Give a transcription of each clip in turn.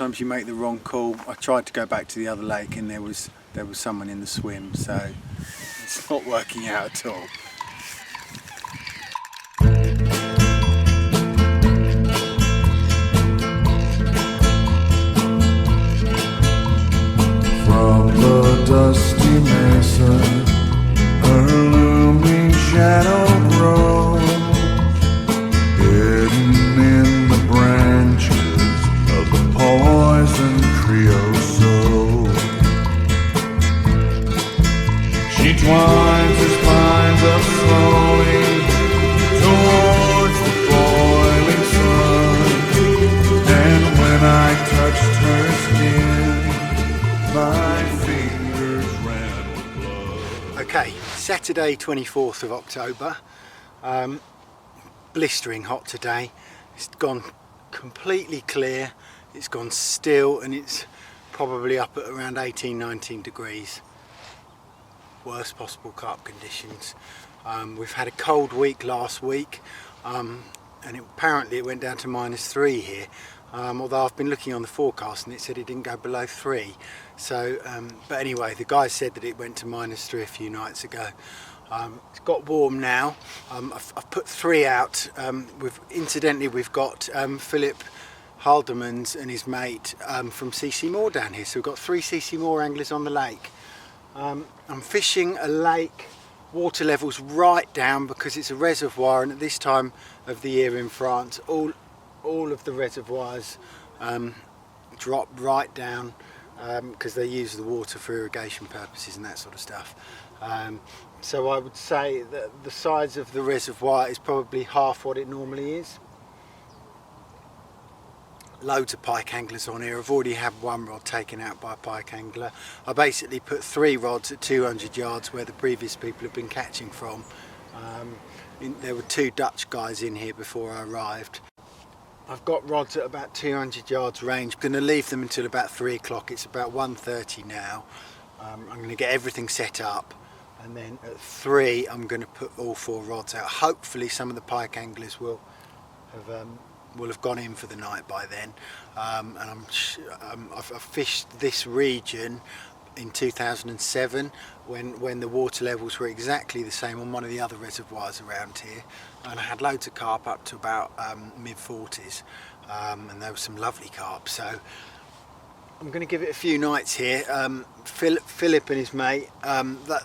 sometimes you make the wrong call. I tried to go back to the other lake and there was someone in the swim, so it's not working out at all. From the dusty mesa, her looming shadow grows, hidden in the branches of the poison creosote. She twines her spines up slowly towards the boiling sun, and when I touched her skin, my fingers ran with blood. Okay, Saturday 24th of October, blistering hot today. It's gone completely clear, it's gone still, and it's probably up at around 18-19 degrees. Worst possible carp conditions. We've had a cold week last week, and apparently it went down to -3 here. Although I've been looking on the forecast and it said it didn't go below 3. So, but anyway, the guy said that it went to -3 a few nights ago. It's got warm now. I've put 3 out. Incidentally, we've got Philip Haldeman's and his mate from CC Moore down here. So we've got 3 CC Moore anglers on the lake. I'm fishing a lake, water level's right down because it's a reservoir, and at this time of the year in France, all of the reservoirs drop right down because they use the water for irrigation purposes and that sort of stuff. So I would say that the size of the reservoir is probably half what it normally is. Loads of pike anglers on here. I've already had 1 rod taken out by a pike angler. I basically put 3 rods at 200 yards where the previous people have been catching from. There were 2 Dutch guys in here before I arrived. I've got rods at about 200 yards range. I'm going to leave them until about 3 o'clock. It's about 1:30 now. I'm going to get everything set up, and then at 3 I'm going to put all 4 rods out. Hopefully some of the pike anglers will have gone in for the night by then. And I've fished this region in 2007 when the water levels were exactly the same on one of the other reservoirs around here, and I had loads of carp up to about mid-40s, and there were some lovely carp. So I'm going to give it a few nights here. Philip and his mate,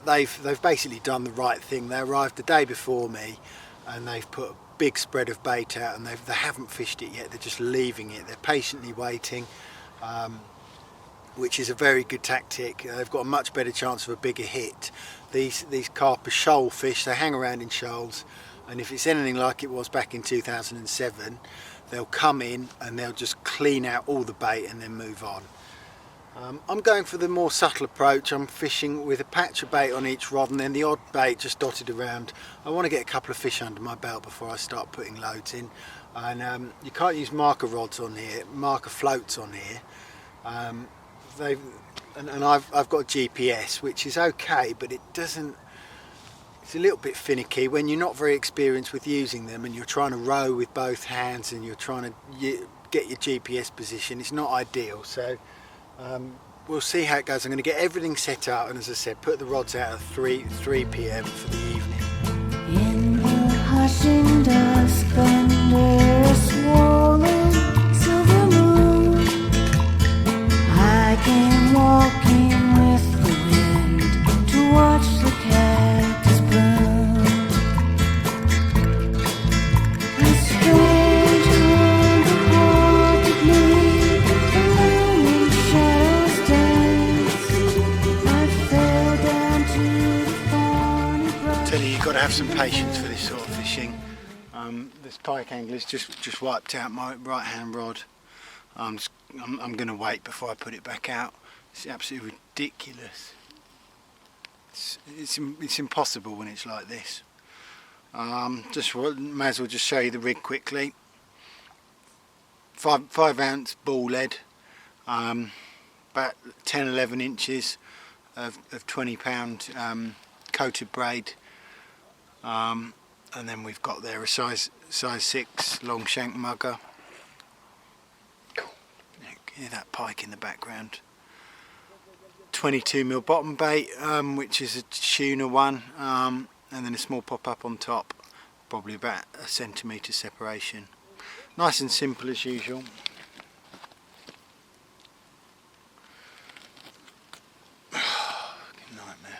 they've basically done the right thing. They arrived the day before me and they've put a big spread of bait out, and they haven't fished it yet. They're just leaving it. They're patiently waiting, which is a very good tactic. They've got a much better chance of a bigger hit. These carp are shoal fish. They hang around in shoals, and if it's anything like it was back in 2007, they'll come in and they'll just clean out all the bait and then move on. I'm going for the more subtle approach. I'm fishing with a patch of bait on each rod and then the odd bait just dotted around. I want to get a couple of fish under my belt before I start putting loads in. And you can't use marker rods on here, marker floats on here. I've got GPS, which is okay, but it doesn't. It's a little bit finicky when you're not very experienced with using them and you're trying to row with both hands and you're trying to get your GPS position. It's not ideal. So we'll see how it goes. I'm going to get everything set up, and as I said, put the rods out at 3 p.m. for the evening. In the hushing dusk under a swollen silver moon, I came walking with the wind to watch the cactus bloom. A strange wonder haunted me, the looming shadows danced. I fell down to the thorny brush. Tell you, you've got to have some patience for this sort of fishing. This pike angler's just wiped out my right hand rod. I'm going to wait before I put it back out. It's absolutely ridiculous. It's impossible when it's like this. May as well just show you the rig quickly. 5 ounce ball lead, about 10-11 inches of 20 pound coated braid, and then we've got there a size 6 long shank mugger. Hear that pike in the background. 22mm bottom bait, which is a tuna one, and then a small pop up on top, probably about a centimetre separation. Nice and simple as usual. Nightmare.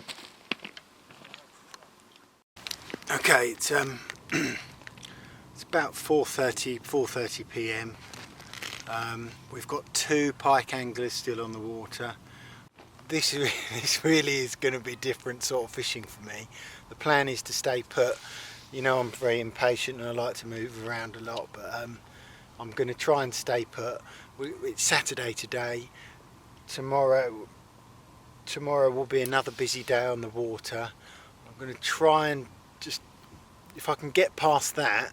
Okay, it's it's about 4:30 p.m. We've got 2 pike anglers still on the water. This really is going to be different sort of fishing for me. The plan is to stay put. You know, I'm very impatient and I like to move around a lot, but I'm going to try and stay put. It's Saturday today. Tomorrow will be another busy day on the water. I'm going to try and just, if I can get past that,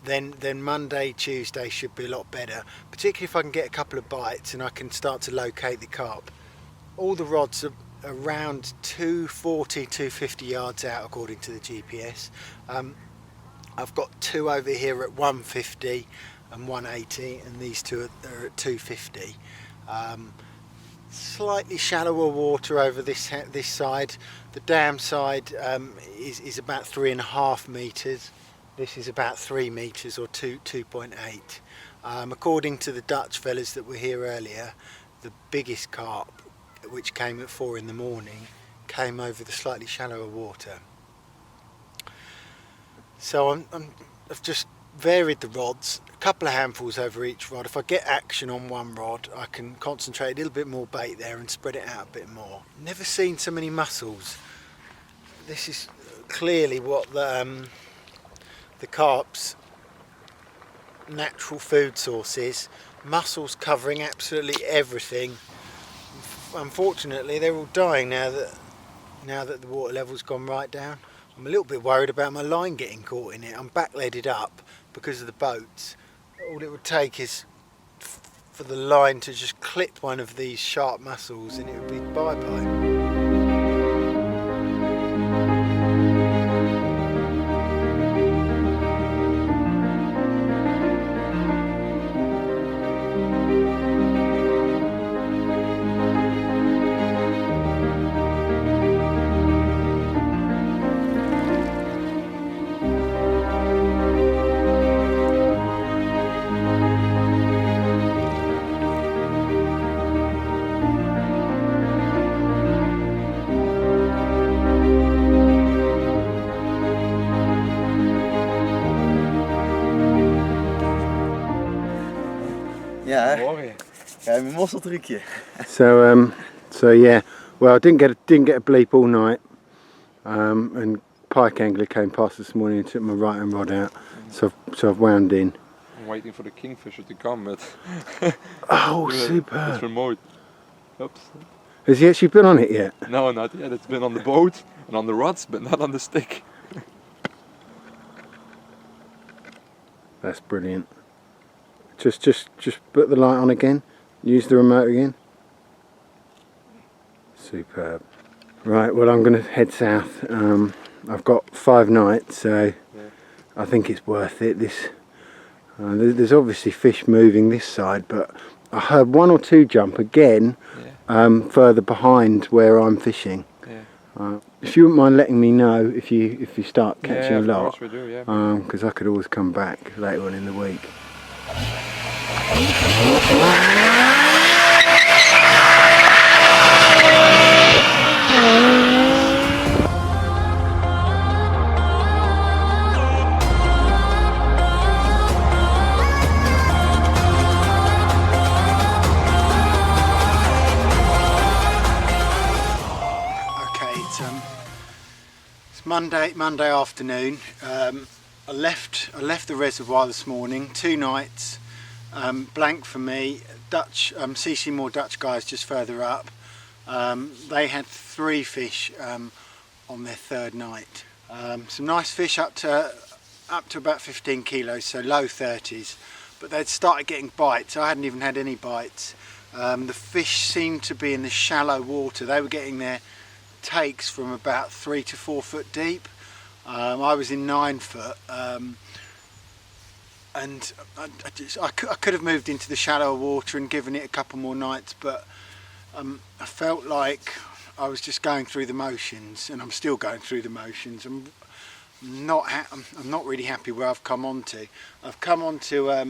then Monday, Tuesday should be a lot better. Particularly if I can get a couple of bites and I can start to locate the carp. All the rods are around 240, 250 yards out according to the GPS. I've got 2 over here at 150 and 180, and these 2 are at 250. Slightly shallower water over this side. The dam side is about 3.5 metres. This is about 3 metres or 2.8. According to the Dutch fellas that were here earlier, the biggest carp, which came at 4 in the morning, came over the slightly shallower water. So I've just varied the rods, a couple of handfuls over each rod. If I get action on one rod, I can concentrate a little bit more bait there and spread it out a bit more. Never seen so many mussels. This is clearly what the carp's natural food source is. Mussels covering absolutely everything. Unfortunately, they're all dying now that the water level's gone right down. I'm a little bit worried about my line getting caught in it. I'm backleaded up because of the boats. All it would take is for the line to just clip one of these sharp mussels and it would be bye-bye. Ja, ja, mijn mosseltrucje. So yeah, well, I didn't get a bleep all night, and pike angler came past this morning and took my right hand rod out, so I've wound in. I'm waiting for the kingfisher to come, but Oh, yeah, superb! it's remote. Oops. Has he actually been on it yet? No, not yet. It's been on the boat and on the rods, but not on the stick. That's brilliant. Just put the light on again. Use the remote again. Superb. Right, well, I'm going to head south. I've got 5 nights, so yeah. I think it's worth it. There's obviously fish moving this side, but I heard 1 or 2 jump again, yeah. Further behind where I'm fishing. Yeah. If you wouldn't mind letting me know if you start catching a lot, of course we do, yeah. Because I could always come back later on in the week. It's Monday afternoon. I left the reservoir this morning. 2 nights, blank for me. Dutch CC Moore Dutch guys just further up. They had 3 fish on their 3rd night. Some nice fish up to about 15 kilos, so low 30s. But they'd started getting bites. I hadn't even had any bites. The fish seemed to be in the shallow water. They were getting their takes from about 3 to 4 foot deep. I was in 9 foot. and I could have moved into the shallower water and given it a couple more nights, but I felt like I was just going through the motions, and I'm still going through the motions. I'm not really happy where I've come onto. I've come onto a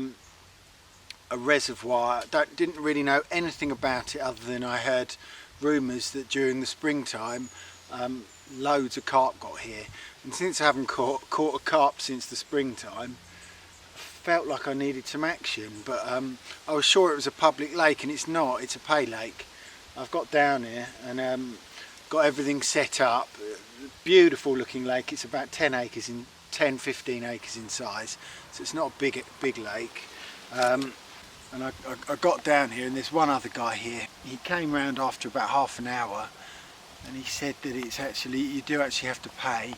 reservoir. Didn't really know anything about it other than I heard rumours that during the springtime loads of carp got here, and since I haven't caught a carp since the springtime, I felt like I needed some action. But I was sure it was a public lake, and it's not. It's a pay lake. I've got down here and got everything set up. Beautiful looking lake. It's about 10 acres in 10-15 acres in size, so it's not a big lake. And I got down here, and there's one other guy here. He came round after about half an hour, and he said that it's actually, you do actually have to pay.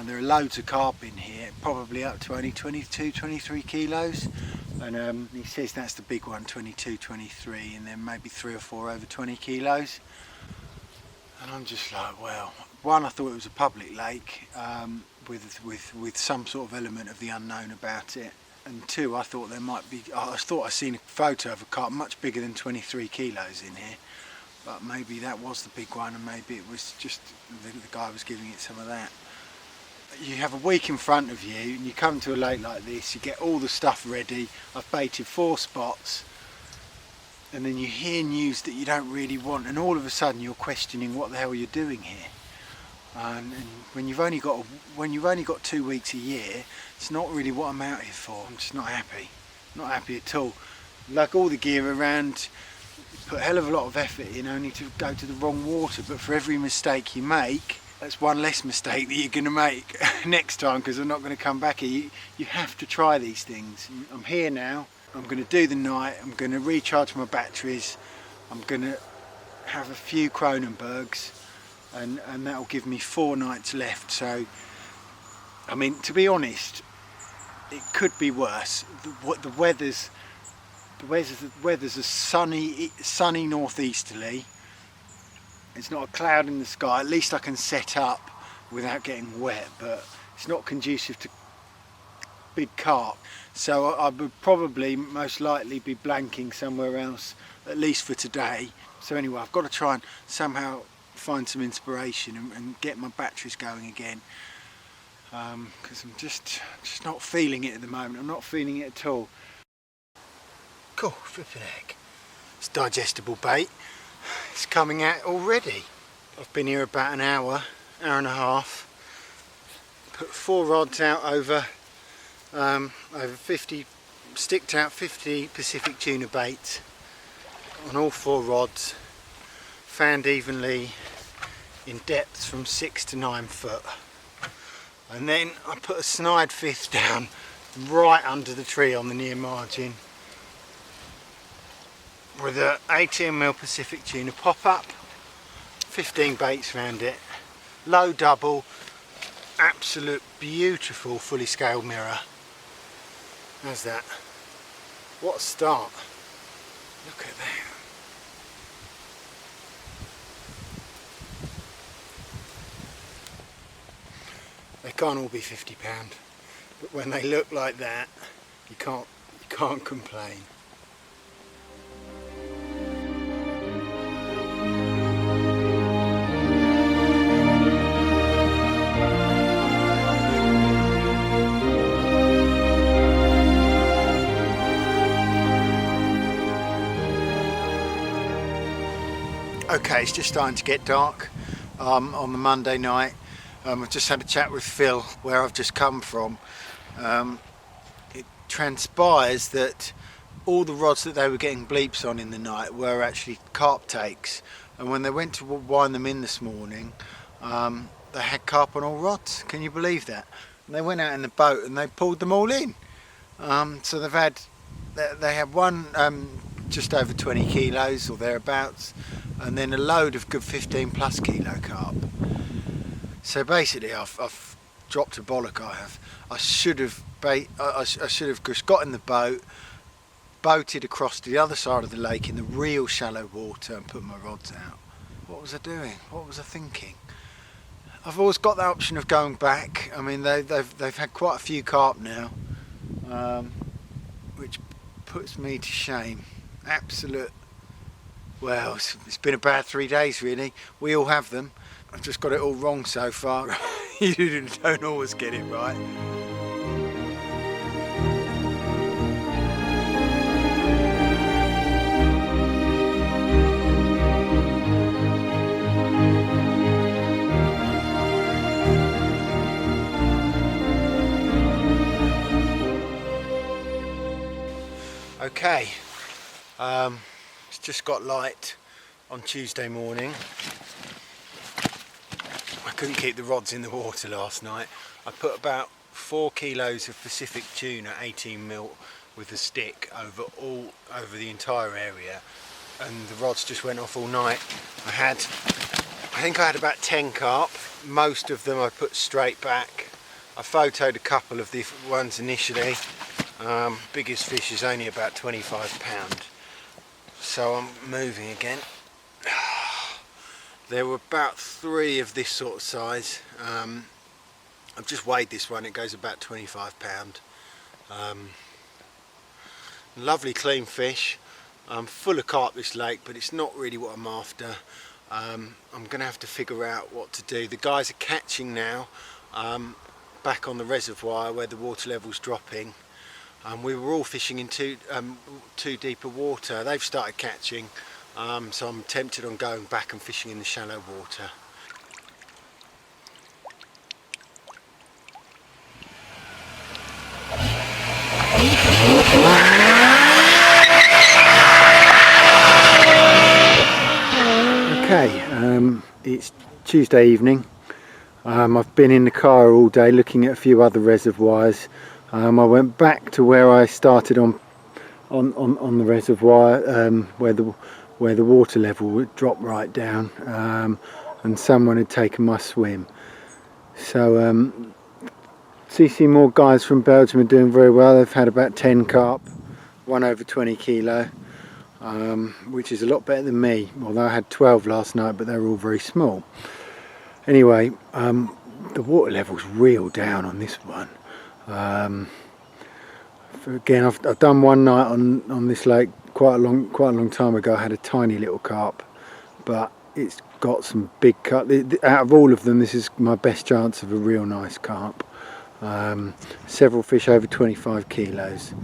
There are loads of carp in here, probably up to only 22-23 kilos, and he says that's the big one, 22-23, and then maybe 3 or 4 over 20 kilos. And I'm just like, well, one, I thought it was a public lake with some sort of element of the unknown about it, and two, I thought there might be, I thought I'd seen a photo of a carp much bigger than 23 kilos in here, but maybe that was the big one, and maybe it was just the guy was giving it some of that. You have a week in front of you, and you come to a lake like this, you get all the stuff ready. I've baited 4 spots, and then you hear news that you don't really want, and all of a sudden you're questioning what the hell you're doing here. And when you've only got 2 weeks a year, it's not really what I'm out here for. I'm just not happy at all. Like all the gear around, put a hell of a lot of effort in only to go to the wrong water, but for every mistake you make, that's one less mistake that you're going to make next time, because I'm not going to come back here. You have to try these things. I'm here now. I'm going to do the night. I'm going to recharge my batteries. I'm going to have a few Kronenbergs, and that'll give me 4 nights left. So, I mean, to be honest, it could be worse. The weather's a sunny northeasterly. It's not a cloud in the sky. At least I can set up without getting wet, but it's not conducive to big carp. So I would probably most likely be blanking somewhere else, at least for today. So anyway, I've got to try and somehow find some inspiration and get my batteries going again, because I'm just not feeling it at the moment. I'm not feeling it at all. Cool, flipping heck. It's digestible bait. It's coming out already. I've been here about an hour and a half. Put 4 rods out over 50, sticked out 50 Pacific tuna baits on all 4 rods, found evenly in depths from 6 to 9 foot. And then I put a snide fifth down right under the tree on the near margin with a 18mm Pacific tuna pop up, 15 baits around it, low double, absolute beautiful fully scaled mirror. How's that? What a start. Look at that. They can't all be £50, but when they look like that, you can't complain. Okay, it's just starting to get dark on the Monday night. I've just had a chat with Phil where I've just come from. It transpires that all the rods that they were getting bleeps on in the night were actually carp takes, and when they went to wind them in this morning, they had carp on all rods. Can you believe that? And they went out in the boat and they pulled them all in. So they had one just over 20 kilos or thereabouts, and then a load of good 15+ kilo carp. So basically, I've dropped a bollock. I should have just got in the boat, boated across to the other side of the lake in the real shallow water, and put my rods out. What was I doing? What was I thinking? I've always got the option of going back. I mean, they've had quite a few carp now. which puts me to shame. Absolute, well, it's been a bad 3 days really. We all have them. I've just got it all wrong so far. You don't always get it right. Okay, it's just got light on Tuesday morning. I couldn't keep the rods in the water last night. I put about 4 kilos of Pacific tuna 18 mil with a stick over the entire area, and the rods just went off all night. I think I had about 10 carp. Most of them I put straight back. I photoed a couple of the ones initially. Biggest fish is only about 25 pound. So I'm moving again. There were about 3 of this sort of size. I've just weighed this one, it goes about 25 pound. Lovely clean fish. Full of carp this lake, but it's not really what I'm after. I'm going to have to figure out what to do. The guys are catching now, back on the reservoir where the water level's dropping. We were all fishing in too deeper water. They've started catching, so I'm tempted on going back and fishing in the shallow water. Okay, it's Tuesday evening. I've been in the car all day looking at a few other reservoirs. I went back to where I started on the reservoir, where the water level would drop right down, and someone had taken my swim. So CC Moore guys from Belgium are doing very well. They've had about 10 carp, one over 20 kilo, which is a lot better than me, although I had 12 last night, but they were all very small. Anyway, the water level's real down on this one. Again, I've done one night on this lake quite a long time ago. I had a tiny little carp, but it's got some big carp. Out of all of them, this is my best chance of a real nice carp. Several fish over 25 kilos.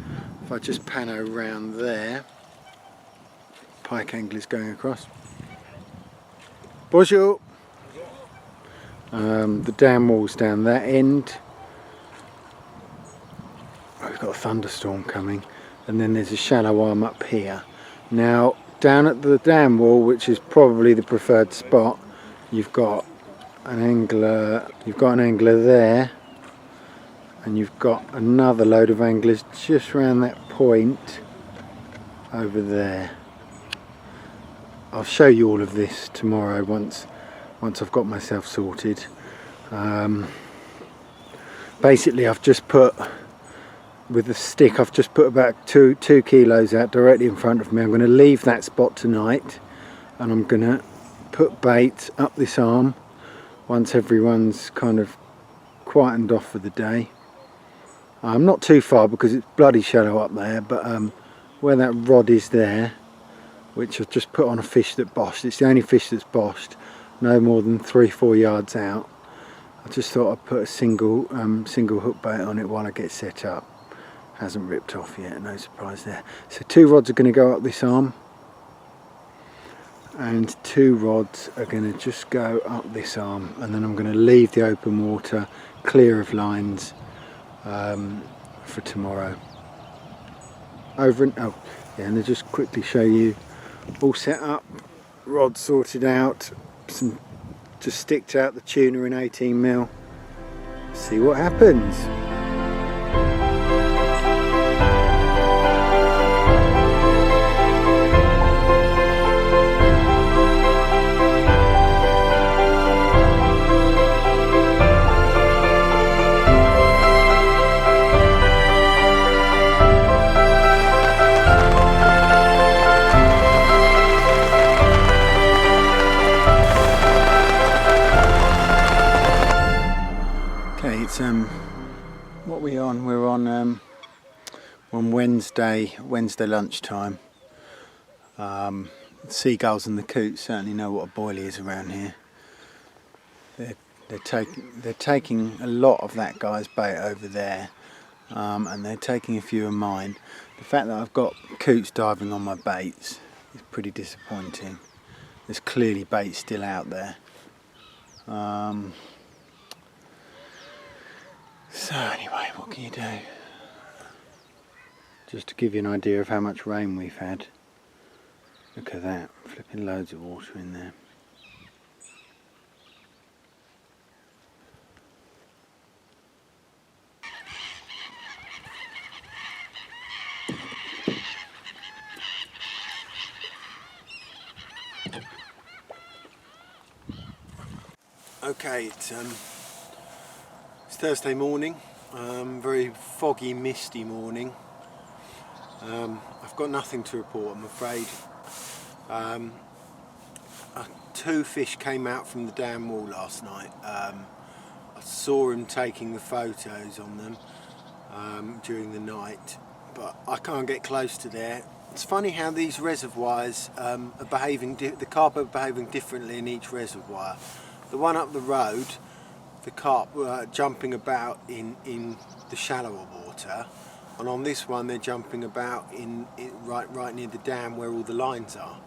If I just pan around there, pike anglers going across. Bonjour. The dam wall's down that end. We've got a thunderstorm coming, and then there's a shallow arm up here. Now down at the dam wall, which is probably the preferred spot, you've got an angler there, and you've got another load of anglers just around that point over there. I'll show you all of this tomorrow once I've got myself sorted. Basically I've just put, with the stick, I've just put about two kilos out directly in front of me. I'm going to leave that spot tonight, and I'm going to put bait up this arm once everyone's kind of quietened off for the day. I'm not too far because it's bloody shallow up there, but where that rod is there, which I've just put on a fish that boshed, it's the only fish that's boshed, no more than 3-4 yards out. I just thought I'd put a single hook bait on it while I get set up. Hasn't ripped off yet, no surprise there. So 2 rods are going to go up this arm, and 2 rods are going to just go up this arm, and then I'm going to leave the open water clear of lines for tomorrow. And I'll just quickly show you all set up, rods sorted out, just sticked out the tuna in 18 mil. See what happens. What are we on? on Wednesday lunchtime. Seagulls and the coots certainly know what a boilie is around here. They're taking a lot of that guy's bait over there, and they're taking a few of mine. The fact that I've got coots diving on my baits is pretty disappointing. There's clearly bait still out there. So anyway, what can you do? Just to give you an idea of how much rain we've had. Look at that, flipping loads of water in there. Okay, it's Thursday morning, very foggy, misty morning. I've got nothing to report, I'm afraid. Two fish came out from the dam wall last night. I saw him taking the photos on them during the night, but I can't get close to there. It's funny how these reservoirs are behaving, the carp are behaving differently in each reservoir. The one up the road, the carp were jumping about in the shallower water, and on this one they're jumping about right near the dam where all the lines are.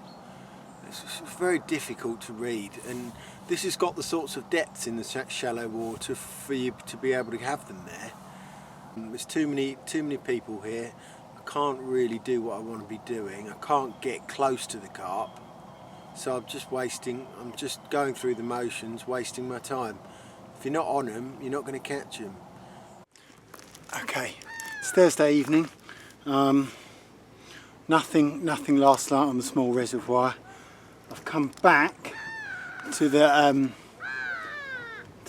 It's very difficult to read, and this has got the sorts of depths in the shallow water for you to be able to have them there. There's too many people here. I can't really do what I want to be doing. I can't get close to the carp. So I'm just going through the motions, wasting my time. If you're not on them, you're not going to catch them. Okay, it's Thursday evening. Nothing last night on the small reservoir. I've come back to the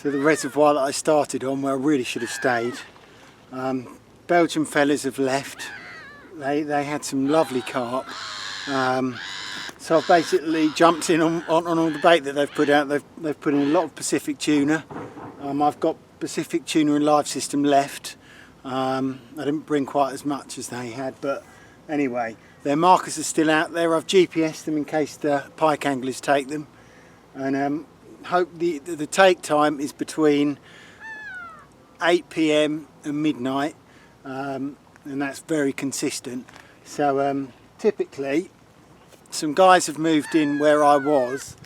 reservoir that I started on, where I really should have stayed. Belgian fellas have left. They had some lovely carp. So I've basically jumped in on all the bait that they've put out. They've put in a lot of Pacific tuna. I've got Pacific tuna and live system left. I didn't bring quite as much as they had, but anyway, their markers are still out there. I've GPSed them in case the pike anglers take them, and hope the take time is between 8 PM and midnight, and that's very consistent. So typically, some guys have moved in where I was,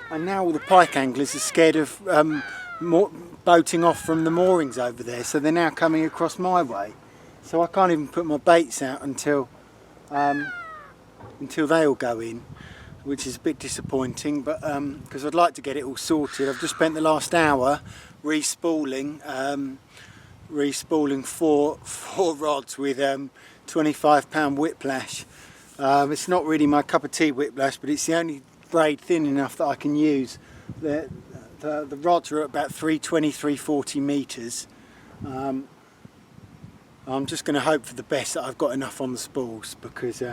and now all the pike anglers are scared of boating off from the moorings over there, so they're now coming across my way. So I can't even put my baits out until they all go in, which is a bit disappointing, but because I'd like to get it all sorted. I've just spent the last hour respooling four rods with 25-pound whiplash. It's not really my cup of tea, whiplash, but it's the only braid thin enough that I can use. The rods are at about 320, 340 metres. I'm just going to hope for the best that I've got enough on the spools, because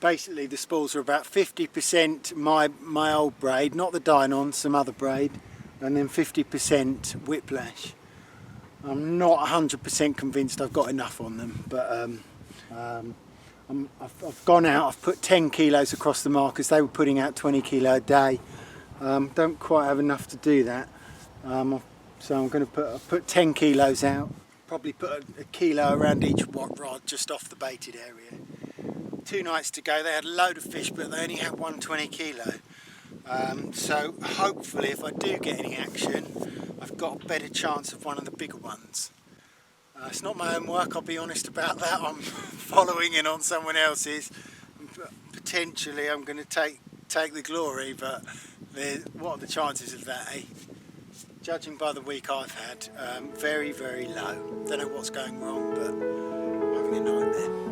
basically the spools are about 50% my old braid, not the Dynon, some other braid, and then 50% whiplash. I'm not 100% convinced I've got enough on them, but I've gone out, I've put 10 kilos across the markers. They were putting out 20 kilo a day. Don't quite have enough to do that, so I'm going to put 10 kilos out. Probably put a kilo around each rod just off the baited area. 2 nights to go, they had a load of fish, but they only had 120 kilo. So hopefully, if I do get any action, I've got a better chance of one of the bigger ones. It's not my own work, I'll be honest about that. I'm following in on someone else's. Potentially I'm going to take the glory, but what are the chances of that, eh? Judging by the week I've had, very, very low. Don't know what's going wrong, but I'm having a nightmare.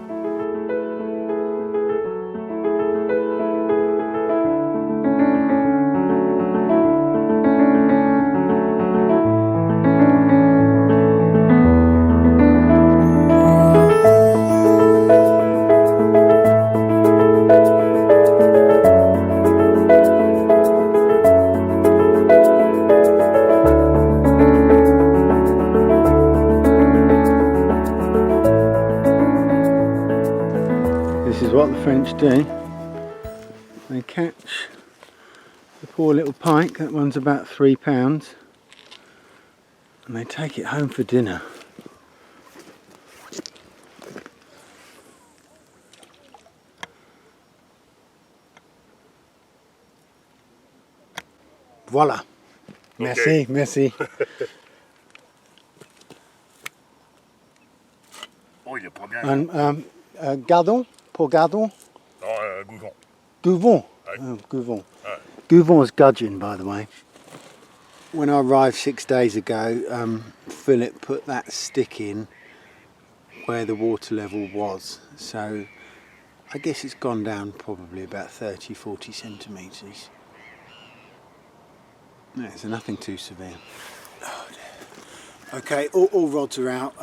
French do. They catch the poor little pike, that one's about £3, and they take it home for dinner. Voila. Merci, merci. Oh, il est pas bien. And gardon, pour gardon? Non, Gouvon. Gouvon. Ouais. Oh, Gouvon. Ouais. Gouvon is gudgeon, by the way. When I arrived 6 days ago, Philip put that stick in where the water level was. So I guess it's gone down probably about 30-40 centimetres. No, so nothing too severe. Oh dear. Okay, all rods are out.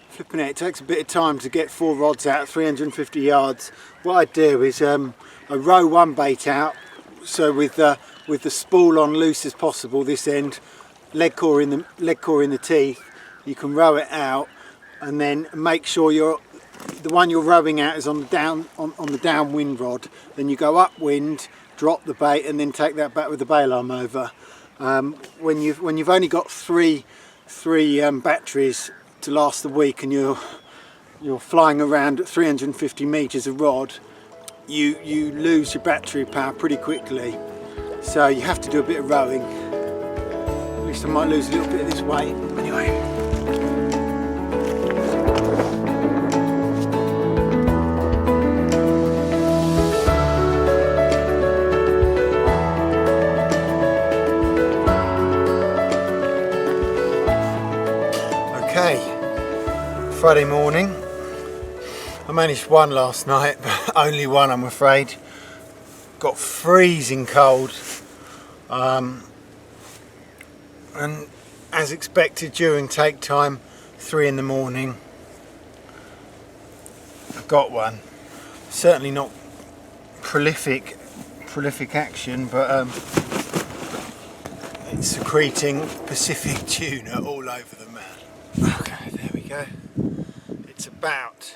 Flipping it takes a bit of time to get 4 rods out, 350 yards. What I do is I row one bait out, so with the spool on loose as possible, this end, leg core in the teeth, you can row it out, and then make sure the one you're rowing out is on the downwind rod. Then you go upwind, drop the bait, and then take that back with the bail arm over. When you've only got three batteries to last the week, and you're flying around at 350 metres a rod, you lose your battery power pretty quickly. So you have to do a bit of rowing. At least I might lose a little bit of this weight. Anyway. Friday morning. I managed one last night, but only one, I'm afraid. Got freezing cold, and as expected during take time, 3 in the morning, I got one. Certainly not prolific action, but it's secreting Pacific tuna all over the map. Okay, there we go. It's about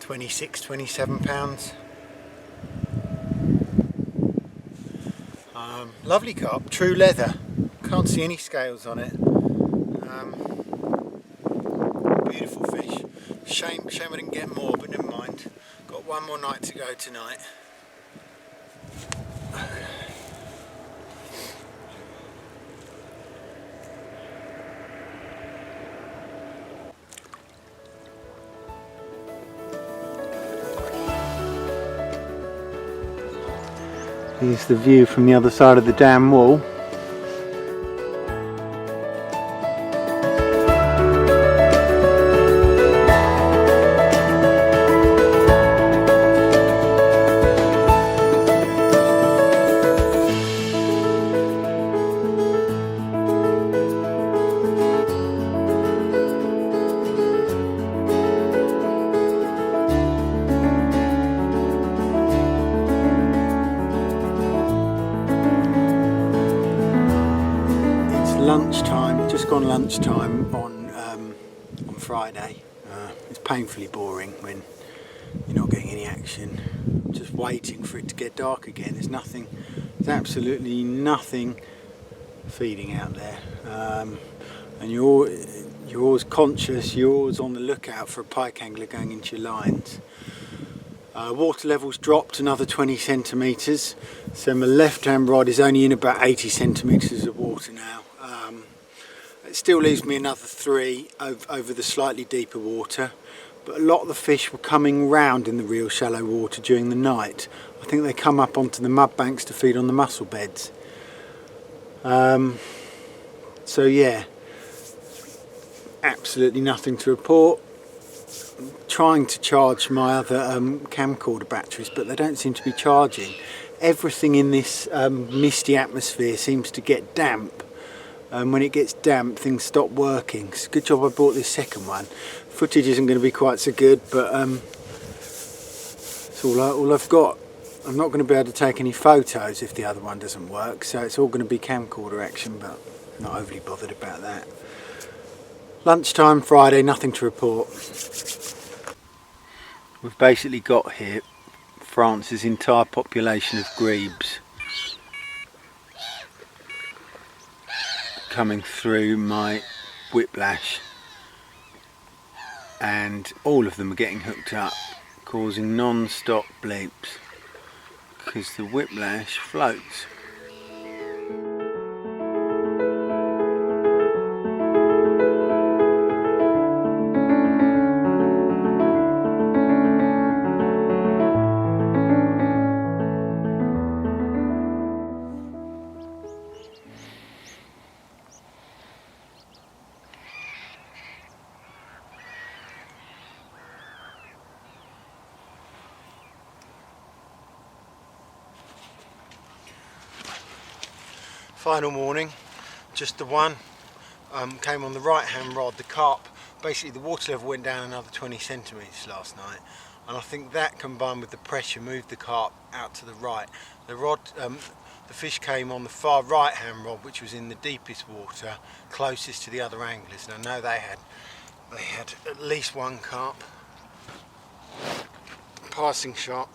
26-27 pounds. Lovely carp, true leather. Can't see any scales on it. Beautiful fish. Shame I didn't get more, but never mind. Got one more night to go tonight. Here's the view from the other side of the dam wall. Lunchtime, just gone lunchtime on Friday. It's painfully boring when you're not getting any action. Just waiting for it to get dark again. There's absolutely nothing feeding out there, and you're always conscious. You're always on the lookout for a pike angler going into your lines. Water levels dropped another 20 centimetres, so my left hand rod is only in about 80 centimetres of water now. It still leaves me another 3 over the slightly deeper water, but a lot of the fish were coming round in the real shallow water during the night. I think they come up onto the mud banks to feed on the mussel beds. So yeah, absolutely nothing to report. I'm trying to charge my other camcorder batteries, but they don't seem to be charging. Everything in this misty atmosphere seems to get damp. When it gets damp, things stop working. It's a good job I bought this second one. Footage isn't going to be quite so good, but it's all I've got. I'm not going to be able to take any photos if the other one doesn't work, so it's all going to be camcorder action, but not overly bothered about that. Lunchtime Friday, nothing to report. We've basically got here France's entire population of grebes coming through my whiplash, and all of them are getting hooked up, causing non-stop bleeps because the whiplash floats. Final morning, just the one, came on the right hand rod, the Carp. Basically the water level went down another 20 centimetres last night, and I think that combined with the pressure moved the Carp out to the right. The rod, the fish came on the far right hand rod, which was in the deepest water, closest to the other anglers, and I know they had at least one Carp. Passing shot,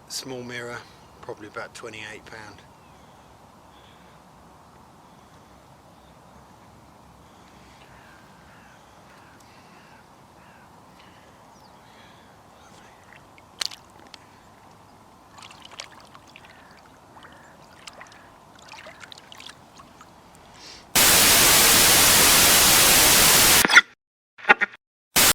small mirror, probably about £28.